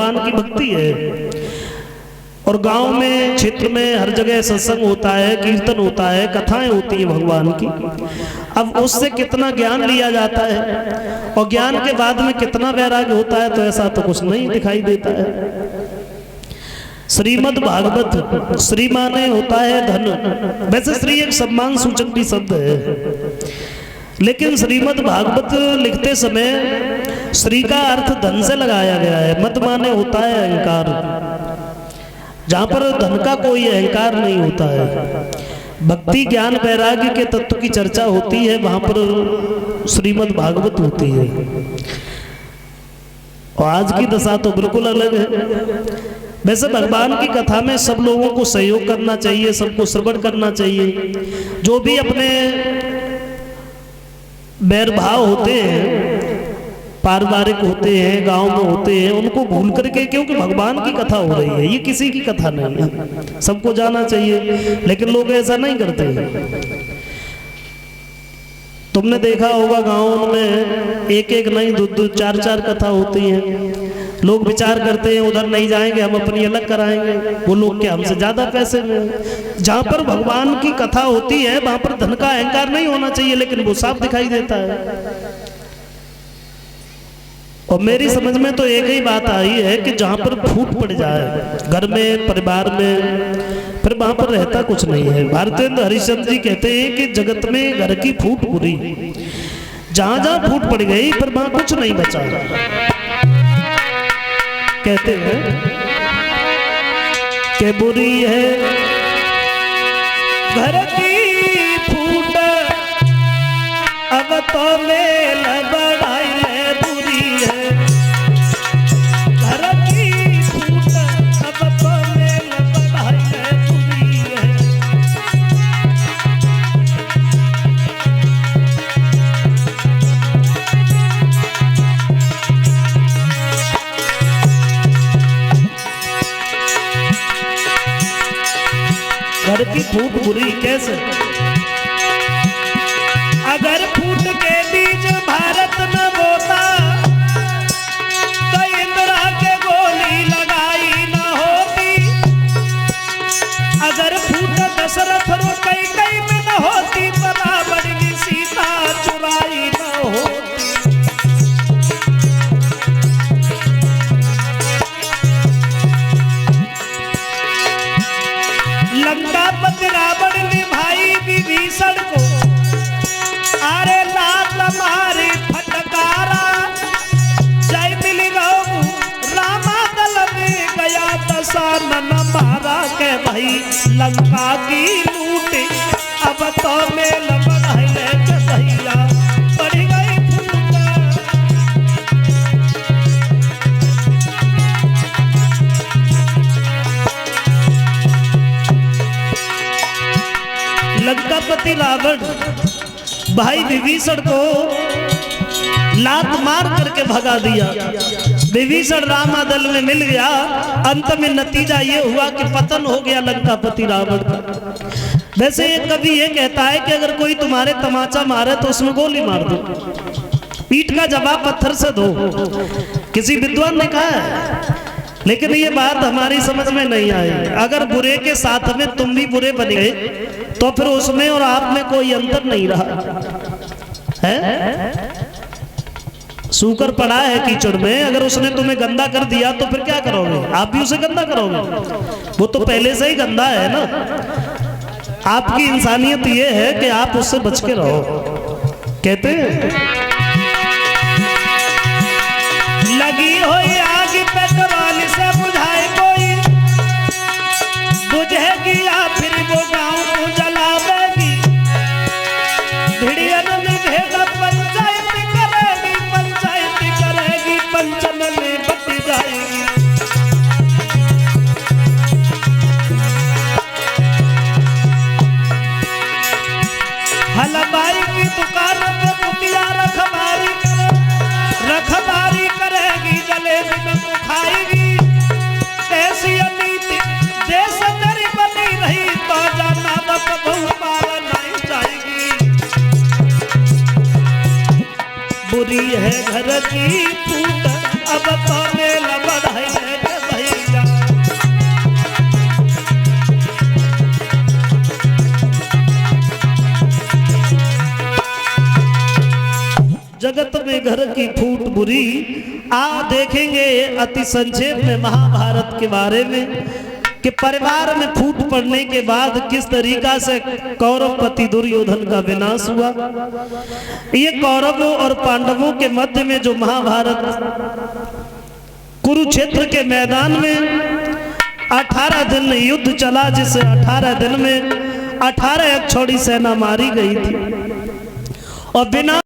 भगवान की भक्ति है। और गांव में, क्षेत्र में हर जगह सत्संग होता है, कीर्तन होता है, कथाएं होती है भगवान की। अब उससे कितना ज्ञान लिया जाता है और ज्ञान के बाद में कितना वैराग्य होता है, तो ऐसा तो कुछ नहीं दिखाई देता है। श्रीमद् भागवत, श्री माने होता है धन। वैसे श्री एक सम्मान सूचक भी शब्द है, लेकिन श्रीमद् भागवत लिखते समय श्री का अर्थ धन से लगाया गया है। मत माने होता है अहंकार, जहां पर धन का कोई अहंकार नहीं होता है। भक्ति ज्ञान वैराग्य के तत्व की चर्चा होती है, वहां पर श्रीमद् भागवत होती है। और आज की दशा तो बिल्कुल अलग है। वैसे भगवान की कथा में सब लोगों को सहयोग करना चाहिए, सबको श्रवण करना चाहिए। जो भी अपने बैरभाव होते हैं, पारिवारिक होते हैं, गांव में होते हैं, उनको भूल करके, क्योंकि भगवान की कथा हो रही है, ये किसी की कथा नहीं है, सबको जाना चाहिए। लेकिन लोग ऐसा नहीं करते। तुमने देखा होगा गांवों में एक एक नहीं, दो दो चार चार कथा होती हैं। लोग विचार करते हैं उधर नहीं जाएंगे, हम अपनी अलग कराएंगे, वो लोग क्या हमसे ज्यादा पैसे में। जहां पर भगवान की कथा होती है वहां पर धन का अहंकार नहीं होना चाहिए, लेकिन वो साफ दिखाई देता है। और मेरी समझ में तो एक ही बात आई है कि जहां पर फूट पड़ जाए घर में, परिवार में, फिर वहां पर रहता कुछ नहीं है। भारतेंद्र हरिश्चंद्र जी कहते हैं कि जगत में घर की फूट बुरी, जहां जहां फूट पड़ गई फिर वहां कुछ नहीं बचा। कहते हैं कि बुरी है घर की फूट, अब तो मेल बढ़ाई है। बुरी है घर की फूट, अब तो मेल बढ़ाई है। बुरी है घर की फूट बुरी कैसे? अगर फूट के बीज भारत न बोता तो इंदिरा के गोली लगाई न होती। अगर फूट दशरथ रो कई में न होती, बराबर की सीता चुराई न होती। लंकापति रावण ने भाई विभीषण को अरे लात मारी फटकारा, जय मिल गौ रामा दल में गया दशानन मारा। के भाई लंका की लूट, अब तो मेल बढ़ाई के भैया पड़ गई फूट। लंकापति रावण भाई विभीषण को लात मार करके भगा दिया। विभीषण रामा दल में मिल गया। अंत में नतीजा ये हुआ कि पतन हो गया लंकापति रावण का। वैसे एक कवि ये कहता है कि अगर कोई तुम्हारे तमाचा मारे तो उसमें गोली मार दो, पीठ का जवाब पत्थर से दो, किसी विद्वान ने कहा है। लेकिन ये बात हमारी समझ में नहीं आई। अगर बुरे के साथ में तुम भी बुरे बन गए तो फिर उसमें और आप में कोई अंतर नहीं रहा है। सूकर पड़ा है कीचड़ में, अगर उसने तुम्हें गंदा कर दिया तो फिर क्या करोगे? आप भी उसे गंदा करोगे? वो तो पहले से ही गंदा है ना। आपकी इंसानियत ये है कि आप उससे बच के रहो। कहते हैं लगी हो आग पेट्रोल से बुझाए कोई, बुझेगी या फिर वो गांव को जलावेगी। भिड़ियन में भेद पंचायत करेगी, पंचायत करेगी, पंचम में बट जाएगी। हलवाई की दुकान पे कुटिया रखबारी करेगी, जलेबी में तो खाएगी। ऐसी नीति देश तेरी बनी रही तो जाना कबू मार नहीं जाएगी। बुरी है घर की फूट, अब तो मेल बढ़ाई है। जगत में घर की फूट बुरी। देखेंगे अति संक्षेप में महाभारत के बारे में कि परिवार में फूट पड़ने के बाद किस तरीका से कौरवपति दुर्योधन का विनाश हुआ। ये कौरवों और पांडवों के मध्य में जो महाभारत कुरुक्षेत्र के मैदान में 18 दिन युद्ध चला, जिसे 18 दिन में 18 अक्षौड़ी सेना मारी गई थी और बिना